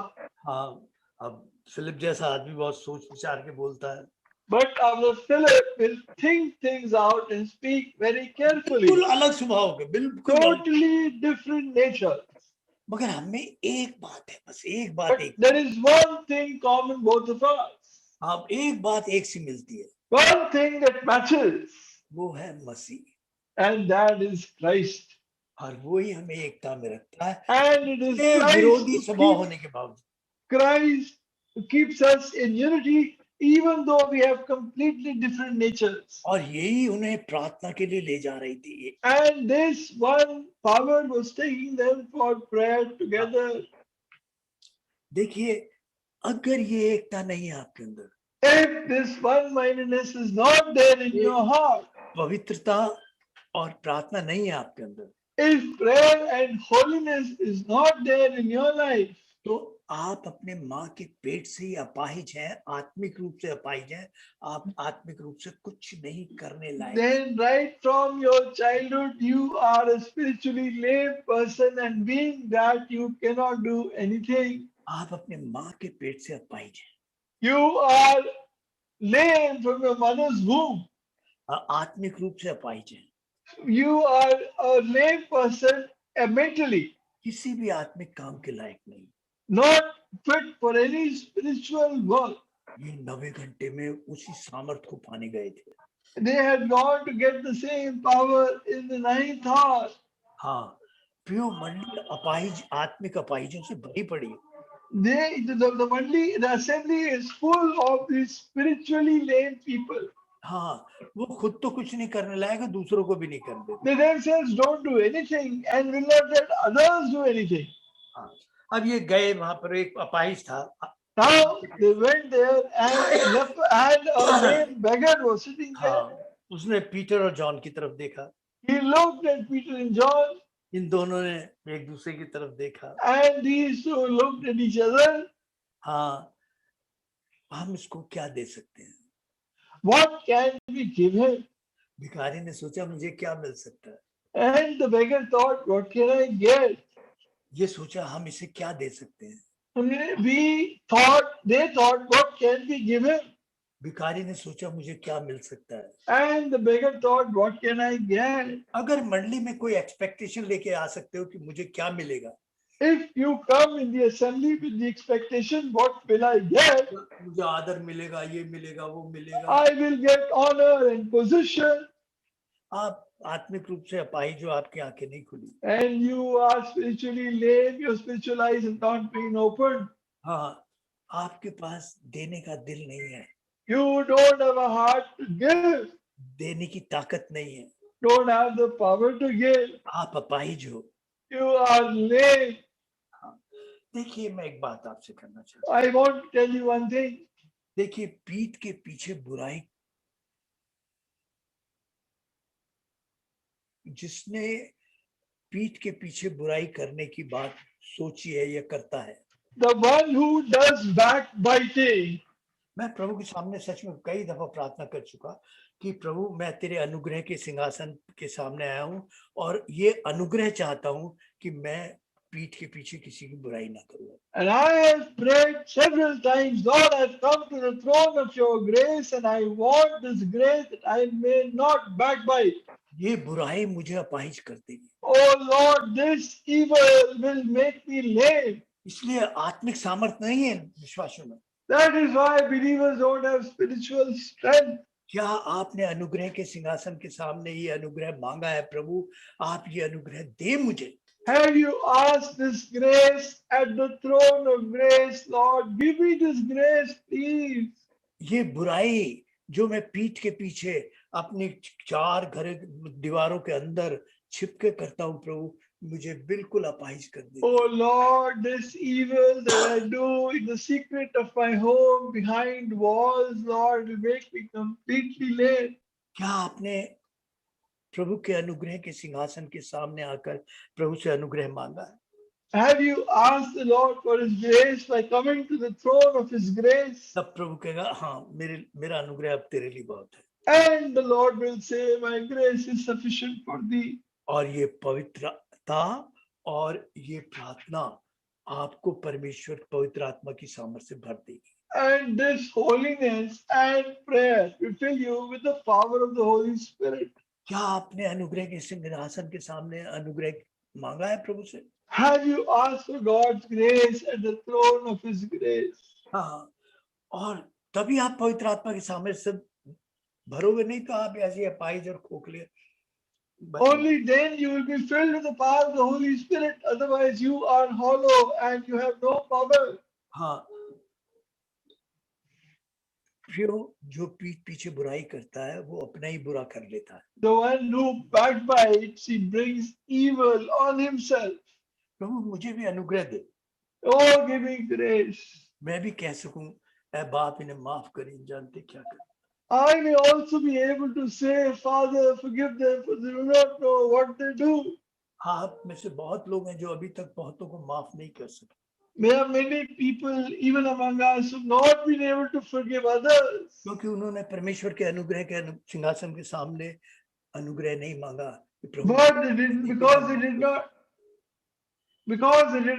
हाँ, अब फिलिप जैसा आदमी बहुत सोच विचार के बोलता है। But our Philip will think things out and speak very carefully. बिल्कुल अलग स्वभाव के, बिल्कुल Totally different nature. मगर हमें एक बात है, बस एक बात, But there is one thing common both of us. हाँ, एक बात एक सी मिलती है। One thing that matches. वो है मसीह। And that is Christ. और वो ही हमें एकता में रखता है। And it is विरोधी स्वभाव होने के बावजूद। Christ who keeps us in unity, even though we have completely different natures. और यही उन्हें प्रार्थना के लिए ले जा रही थी। And this one power was taking them for prayer together. देखिए, अगर ये एकता नहीं है आपके अंदर, If this one-mindedness is not there in your heart, पवित्रता और प्रार्थना नहीं है आपके अंदर, if prayer and holiness is not there in your life, तो आप अपने माँ के पेट से ही अपाहिज हैं, आत्मिक रूप से अपाहिज हैं, आप आत्मिक रूप से कुछ नहीं करने लायक। then right from your childhood you are a spiritually lame person, and being that you cannot do anything. आप अपने माँ के पेट से अपाहिज हैं, You are lame from your mother's womb. आत्मिक रूप से अपाहिज हैं, You are a lame person mentally, किसी भी आत्मिक काम के लायक नहीं। not fit for any spiritual work. ये 90 घंटे में उसी सामर्थ को पाने गए थे। They had gone to get the same power in the 9th hour. हाँ, प्रियो मंडली अपाहिज, आत्मिक अपाहिजों से भरी पड़ी। The assembly is full of these spiritually lame people. हाँ, वो खुद तो कुछ नहीं करने लायक, दूसरों को भी नहीं करने देते। They themselves don't do anything and will not let others do anything. हाँ, अब ये गए वहां पर, एक अपाहिज था। Now they went there and a lame beggar was sitting there. हाँ, उसने पीटर और जॉन की तरफ देखा। He looked at Peter and John, इन दोनों ने एक दूसरे की तरफ देखा। and these two looked at each other. हाँ, हम इसको क्या दे सकते हैं? What can we give him? भिखारी ने सोचा मुझे क्या मिल सकता है? And the beggar thought, what can I get? ये सोचा हम इसे क्या दे सकते हैं? They thought, what can we give him? भिखारी ने सोचा मुझे क्या मिल सकता है? And the beggar thought, what can I get? अगर मंडली में कोई एक्सपेक्टेशन लेके आ सकते हो कि मुझे क्या मिलेगा, If you come in the assembly with the expectation, what will I get? मुझे आदर मिलेगा, ये मिलेगा, वो मिलेगा, I will get honor and position. आप आत्मिक रूप से अपाहिज हो, आपकी आंखें नहीं खुली। And you are spiritually lame, your spiritual eyes have not been opened. हाँ, आपके पास देने का दिल नहीं है, You don't have a heart to give, देने की ताकत नहीं है, don't have the power to give. आप अपाहिज हो। You are lame. देखिए, मैं एक बात आपसे करना चाहता हूँ। I want to tell you one thing. देखिए, पीठ के पीछे बुराई, जिसने पीठ के पीछे बुराई करने की बात सोची है या करता है, The one who does backbiting. मैं प्रभु के सामने सच में कई दफा प्रार्थना कर चुका कि प्रभु, मैं तेरे अनुग्रह के सिंहासन के सामने आया हूँ और ये अनुग्रह चाहता हूँ कि मैं पीठ के पीछे किसी की बुराई ना करूँ। And I have prayed several times, Lord, I've come to the throne of your grace and I want this grace that I may not backbite. ये बुराई मुझे अपाहिज कर देगी। Oh Lord, this evil will make me lame. इसलिए आत्मिक सामर्थ नहीं है विश्वासियों में। That is why believers don't have spiritual strength. क्या आपने अनुग्रह के सिंहासन के सामने ये अनुग्रह मांगा है? प्रभु, आप ये अनुग्रह दे मुझे। Have you asked this grace at the throne of grace? Lord, give me this grace, please. ये बुराई जो मैं पीठ के पीछे अपनी चार घर दीवारों के अंदर छिपके करता हूँ, प्रभु मुझे बिल्कुल अपाहिज कर दे। Oh Lord, this evil that I do in the secret of my home behind walls, Lord, will make me completely lame. क्या आपने प्रभु के अनुग्रह के सिंहासन के सामने आकर प्रभु से अनुग्रह मांगा है? Have you asked the Lord for His grace by coming to the throne of His grace? तब प्रभु कहेगा, हाँ, मेरा अनुग्रह अब तेरे लिए बहुत है। And the Lord will say, my grace is sufficient for thee. और ये पवित्रता और ये प्रार्थना आपको परमेश्वर पवित्र आत्मा की सामर्थ्य से भर देगी। And this holiness and prayer will fill you with the power of the Holy Spirit. क्या आपने अनुग्रह के सिंहासन के सामने अनुग्रह मांगा है प्रभु से? Have you asked for God's grace at the throne of His grace? हाँ, और तभी आप पवित्र आत्मा के सामर्थ्य से भरोगे, नहीं तो आप ऐसे अपाहिज और खोखले। Only then you will be filled with the power of the Holy Spirit. Otherwise, you are hollow and you have no power. हाँ, जो पीठ पीछे बुराई करता है वो अपना ही बुरा कर लेता है। The one who backbites, he brings evil on himself. प्रभु मुझे भी अनुग्रह दे। Oh, give me grace. मैं भी कह सकूं ऐ बाप इन्हें माफ कर, इन जानते क्या कर। I may also be able to say, Father, forgive them, for they do not know what they do. आप में से बहुत लोग हैं जो अभी तक बहुतों को माफ नहीं कर सके, There are many people, even among us, who have not been able to forgive others क्योंकि उन्होंने परमेश्वर के अनुग्रह के सिंहासन के सामने अनुग्रह नहीं मांगा कि प्रभु but they didn't, because they did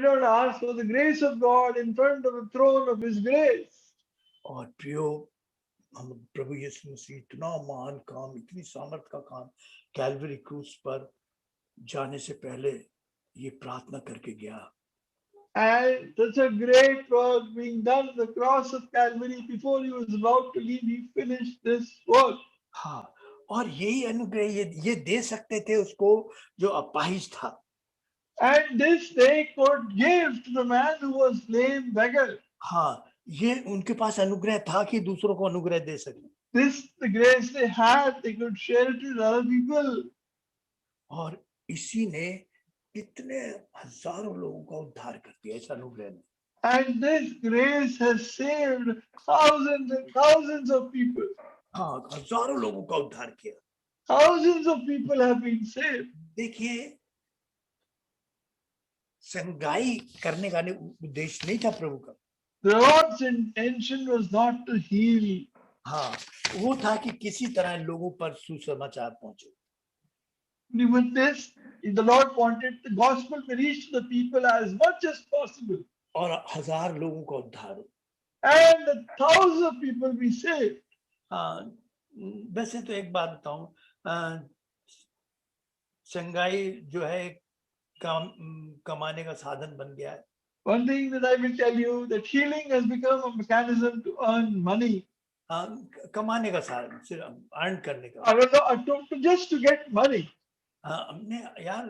not ask for the grace of God in front of the throne of His grace. और प्रियो, हम प्रभु यीशु मसीह इतना महान काम, इतनी सामर्थ का काम कैलवरी क्रूस पर जाने से पहले ये प्रार्थना करके गया। And such a great work being done on the cross of Calvary, before he was about to leave, he finished this work. हाँ, और यही अनुग्रह ये दे सकते थे उसको जो अपाहिज था। And this they could give to the man who was lame beggar. हाँ, ये उनके पास अनुग्रह था कि दूसरों को अनुग्रह दे सके। This, the grace they had, they could share it with other people. और इसी ने कितने हजारों लोगों का उद्धार कर दिया इस अनुग्रह ने। And this grace has saved thousands and thousands of people. हाँ, हजारों लोगों का उद्धार किया। Thousands of people have been saved. देखिए, संगाई करने का उद्देश्य नहीं था प्रभु का। The Lord's intention was not to heal. हाँ, वो था कि किसी तरह लोगों पर सुसमाचार पहुंचे। With this, the Lord wanted the gospel to reach the people as much as possible. और हजार लोगों का उद्धार हो। And thousands of people be saved. हाँ, वैसे तो एक बात बताऊं, संगाई जो है कमाने का साधन बन गया है। One thing that I will tell you, that healing has become a mechanism to earn money. कमाने का साधन, सिर्फ अर्न करने का। Just to get money. हमने यार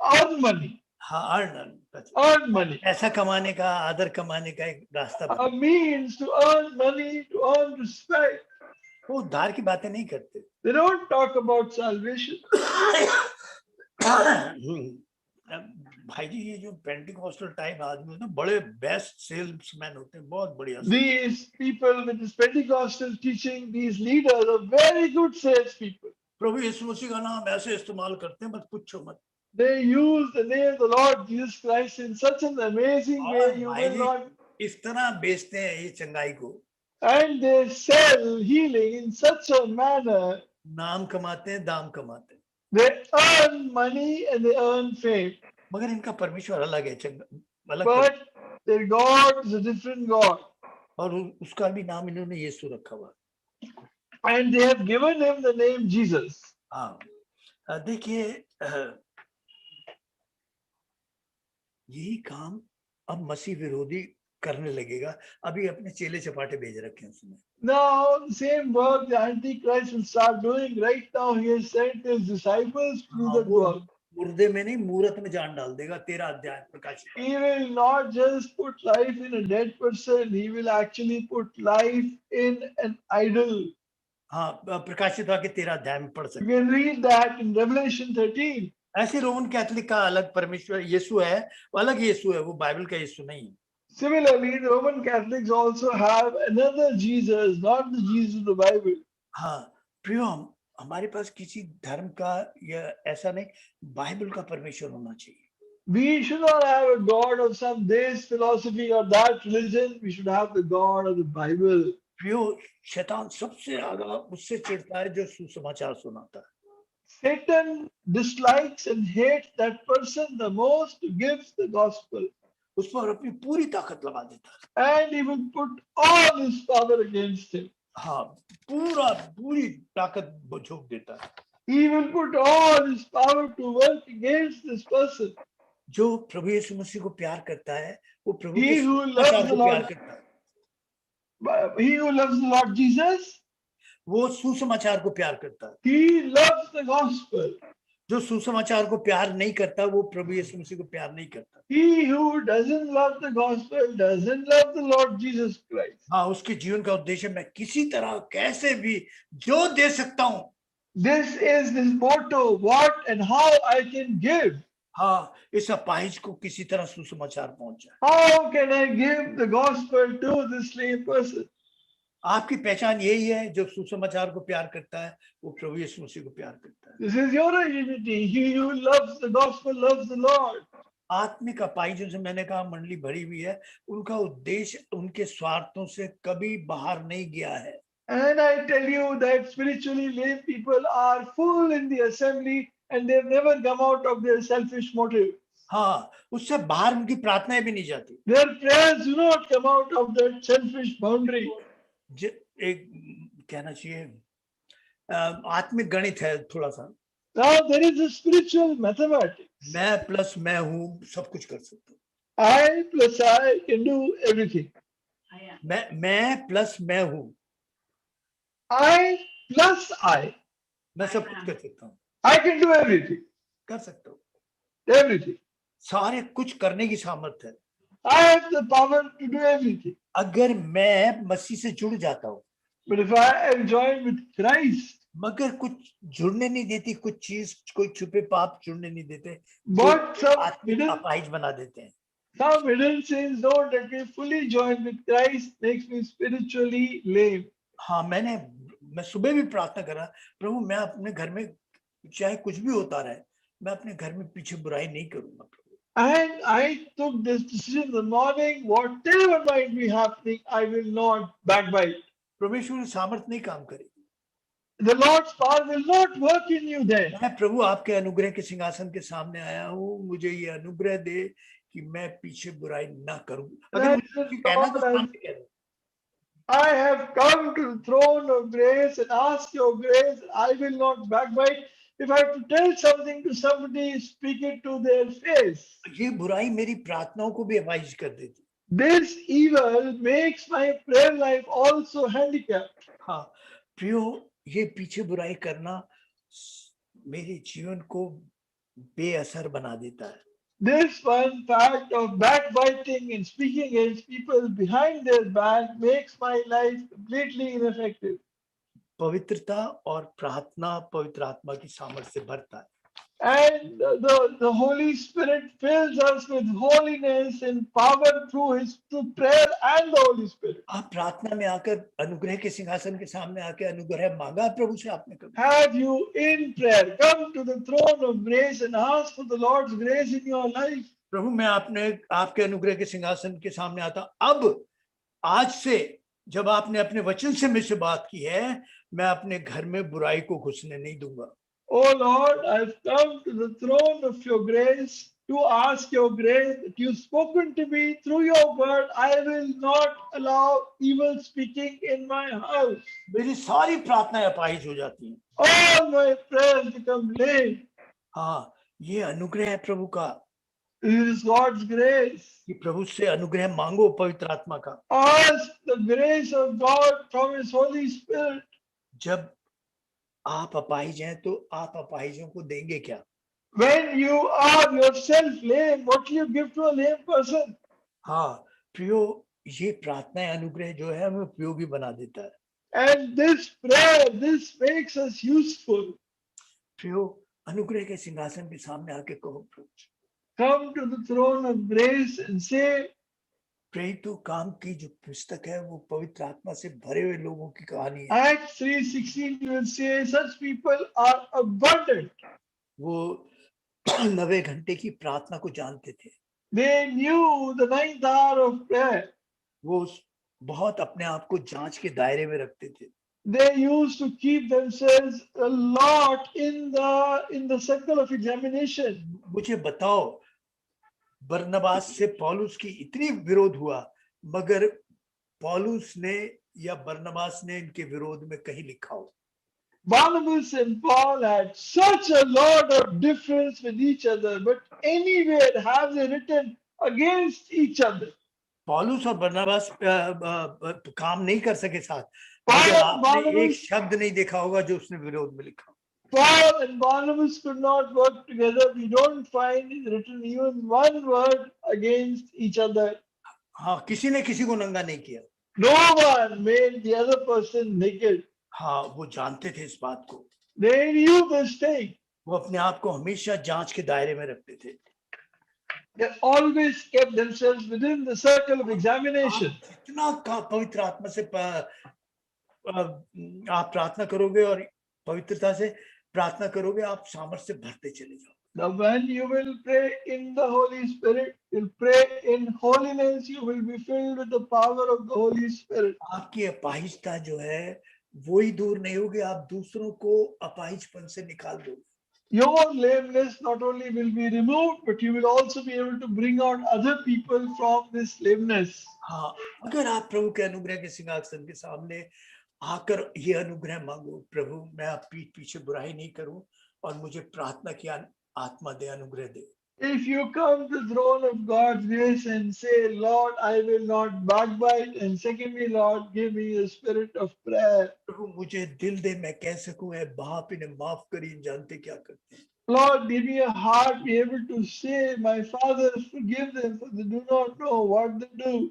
Earn money. हाँ, earn money. ऐसा कमाने का, आदर कमाने का एक रास्ता। A means to earn money, to earn respect. वो उद्धार की बातें नहीं करते। They don't talk about salvation. भाई जी, ये जो पेंटिकॉस्टल टाइप आदमी होते हैं, बड़े बेस्ट सेल्समैन होते हैं, बहुत बढ़िया। These people with this Pentecostal teaching, these leaders are very good salespeople. प्रभु यीशु मसीह का नाम ऐसे इस्तेमाल करते हैं, मत पूछो मत। They use the name of the Lord Jesus Christ in such an amazing way, you will not. इस तरह बेचते हैं ये चंगाई को। And they sell healing in such a manner. नाम कमाते हैं, दाम कमाते हैं। They earn money and they earn fame. मगर इनका परमेश्वर अलग है, But their God is a different God. और उसका भी नाम इन्होंने यीशु रखा हुआ। And they have given him the name Jesus. हाँ, देखिए, यही काम अब मसीह विरोधी करने लगेगा। अभी अपने चेले चपाटे भेज रखे हैं उसने। Now the same work the Antichrist will start doing. Right now he has sent his disciples to do that work. मुर्दे में नहीं, मूरत में जान डाल देगा। 13 अध्याय प्रकाशित। He will not just put life in a dead person. He will actually put life in an idol. हाँ, प्रकाशित वाक्य 13 अध्याय में पढ़ सकते। You can read that in Revelation 13. ऐसे रोमन कैथोलिक का अलग परमेश्वर यीशु है, वो अलग यीशु है, वो बाइबल का यीशु नहीं है। Similarly, the Roman Catholics also have another Jesus, not the Jesus of the Bible. हाँ, प्रियो, हमारे पास किसी धर्म का या ऐसा नहीं, बाइबल का परमेश्वर होना चाहिए। We should not have a God of some this philosophy or that religion. We should have the God of the Bible. प्रियो, शैतान सबसे ज्यादा उससे चिढ़ता है जो सुसमाचार सुनाता है। Satan dislikes and hates that person the most who gives the gospel. उस पर अपनी पूरी ताकत लगा देता है। And he will put all his power against him. हाँ, पूरी ताकत झोंक देता है। He will put all his power to work against this person. जो प्रभु यीशु मसीह को प्यार करता है, वो प्रभु He के who loves सुसमाचार the को प्यार Lord, करता है। he who loves the Lord Jesus, वो सुसमाचार को प्यार करता है। he loves the gospel. जो सुसमाचार को प्यार नहीं करता, वो प्रभु यीशु मसीह को प्यार नहीं करता। He who doesn't love the gospel doesn't love the Lord Jesus Christ. हाँ, उसके जीवन का उद्देश्य मैं किसी तरह कैसे भी जो दे सकता हूँ। This is his motto, what and how I can give. हाँ, इस अपाहिज को किसी तरह सुसमाचार पहुंच जाए। How can I give the gospel to this lame person? आपकी पहचान यही है, जो सुसमाचार को प्यार करता है वो प्रभु यीशु मसीह को प्यार करता है। This is your identity. He who loves the gospel loves the Lord. आत्मिक अपाहिजों से मैंने कहा मंडली भरी हुई है, उनका उद्देश्य उनके स्वार्थों से कभी बाहर नहीं गया है। And I tell you that spiritually lame people are full in the assembly and they've never come out of their selfish motive. हाँ, उससे बाहर उनकी प्रार्थनाएं भी नहीं जाती। Their prayers do not come out of that selfish boundary. एक कहना चाहिए आत्मिक गणित है थोड़ा सा। Now there is a spiritual mathematics. मैं प्लस मैं हूँ सब कुछ कर सकता हूँ। I plus I can do everything. मैं प्लस मैं हूँ। I plus I. मैं सब कुछ कर सकता हूँ। I can do everything. कर सकता हूँ। Everything. सारे कुछ करने की सामर्थ्य है। I have the power to do everything. अगर मैं मसीह से जुड़ जाता हूँ, But if I am joined with Christ, मगर कुछ जुड़ने नहीं देती, कुछ चीज, कोई छुपे पाप जुड़ने नहीं देते, but some आत्मिक hidden, अपाहिज बना देते हैं। some hidden sins don't let me fully join with Christ, makes me spiritually lame. हाँ, मैं सुबह भी प्रार्थना करा, प्रभु मैं अपने घर में चाहे कुछ भी होता रहे, मैं अपने घर में पीछे बुराई नहीं करूंगा प्रभु। And I took this decision in the morning, whatever might be happening, I will not backbite. परमेश्वर की सामर्थ नहीं काम करेगी। The Lord's power will not work in you then. मैं प्रभु आपके अनुग्रह के सिंहासन के सामने आया हूँ, मुझे ये अनुग्रह दे कि मैं पीछे बुराई ना करूं। अगर मुझे कुछ कहना तो सामने कह दो। I have come to the throne of grace and ask your grace. I will not backbite. If I have to tell something to somebody, speak it to their face. ये बुराई मेरी प्रार्थनाओं को भी अपाहिज कर देती। This evil makes my prayer life also handicapped. हाँ प्रियो, ये पीछे बुराई करना मेरे जीवन को बेअसर बना देता है। This one fact of backbiting and speaking against people behind their back makes my life completely ineffective. पवित्रता और प्रार्थना पवित्र आत्मा की सामर्थ्य से भरता है। And the Holy Spirit fills us with holiness and power through prayer and the Holy Spirit. आप प्रार्थना में आकर अनुग्रह के सिंहासन के सामने आकर अनुग्रह मांगा प्रभु से आपने कभी? Have you in prayer come to the throne of grace and ask for the Lord's grace in your life? प्रभु मैं आपके अनुग्रह के सिंहासन के सामने आता, अब आज से जब आपने अपने वचन से मुझसे बात की है, मैं अपने घर में बुराई को घुसने नहीं दूंगा। Oh Lord, I've come to the throne of your grace to ask your grace that you've spoken to me through your word. I will not allow evil speaking in my house. मेरी सारी प्रार्थनाएं अपाहिज हो जाती हैं। All my prayers become lame. हाँ, ये अनुग्रह है प्रभु का। This is God's grace. कि प्रभु से अनुग्रह मांगो पवित्र आत्मा का। Ask the grace of God from His Holy Spirit. जब आप अपाहिज हैं तो आप अपाहिजों को देंगे क्या? When you are yourself lame, what do you give to a lame person? हाँ प्रियो, ये प्रार्थना अनुग्रह जो है हमें उपयोगी बना देता है। And this prayer, this makes us useful. प्रियो, अनुग्रह के सिंहासन के सामने आके कहो प्रभु, Come to the throne of grace and say, प्रेरितों काम की जो पुस्तक है वो पवित्र आत्मा से भरे हुए लोगों की कहानी है। Acts 3:16 will say such people are abundant. वो 90 घंटे की प्रार्थना को जानते थे। They knew the 9th hour of prayer. वो बहुत अपने आप को जांच के दायरे में रखते थे। They used to keep themselves a lot in the circle of examination. मुझे बताओ, बरनबास से पौलुस की इतनी विरोध हुआ, मगर पौलुस ने या बरनबास ने इनके विरोध में कहीं लिखा हो? Barnabas and Paul had such a lot of difference with each other, but anywhere have they written against each other? पौलुस और बरनबास काम नहीं कर सके साथ, मगर आपने एक शब्द नहीं देखा होगा जो उसने विरोध में लिखा। Paul and Barnabas could not work together. We don't find it written even one word against each other. हाँ, किसी ने किसी को नंगा नहीं किया। No one made the other person naked. हाँ, वो जानते थे इस बात को। They knew this thing. वो अपने आप को हमेशा जांच के दायरे में रखते थे। They always kept themselves within the circle of examination. आप जितना पवित्र आत्मा से आप प्रार्थना करोगे और पवित्रता से प्रार्थना करोगे, आप सामर्थ्य से भरते चले जाओ। Now, when you will pray in the Holy Spirit, you'll pray in holiness, you will be filled with the power of the Holy Spirit. आपकी अपाहिजता जो है वो ही दूर नहीं होगी, आप दूसरों को अपाहिजपन से निकाल दोगे। Your lameness not only will be removed, but you will also be able to bring out other people from this lameness. हाँ, अगर आप प्रभु के अनुग्रह के सिंहासन के सामने आकर ये अनुग्रह मांगो, प्रभु मैं आप पीठ पीछे बुराई नहीं करूं और मुझे प्रार्थना की आत्मा दे, अनुग्रह दे। If you come to the throne of God's grace and say, Lord, I will not backbite, and secondly, Lord, give me a spirit of prayer. प्रभु मुझे दिल दे, मैं कह सकूं है बाप इन्हें माफ करिए, जानते क्या करते हैं। Lord, give me a heart, be able to say, my Father, forgive them, for they do not know what they do.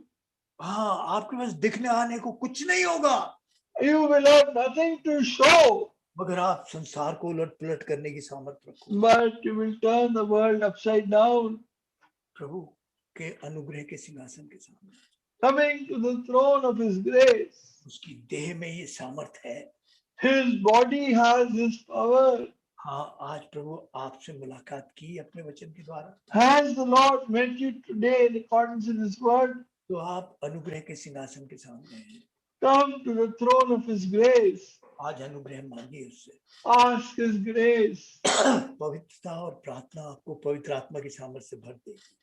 हाँ, आपके पास दिखने आने को कुछ नहीं होगा। You will have nothing to show, मगर आप संसार को उलट पुलट करने की सामर्थ्य रखो। but you will turn the world upside down. प्रभु के अनुग्रह के सिंहासन के सामने, Coming to the throne of His grace, उसकी देह में ये सामर्थ्य है। His body has His power. हाँ, आज प्रभु आपसे मुलाकात की अपने वचन के द्वारा, Has the Lord met you today in accordance with His word? तो आप अनुग्रह के सिंहासन के सामने हैं। Come to the throne of His grace. आज अनुग्रह मांगिए उससे। Ask His grace. पवित्रता और प्रार्थना आपको पवित्र आत्मा की सामर्थ्य से भर देगी।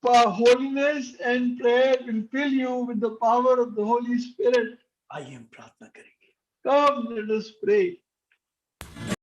For holiness and prayer will fill you with the power of the Holy Spirit. आइए हम प्रार्थना करेंगे। Come, let us pray.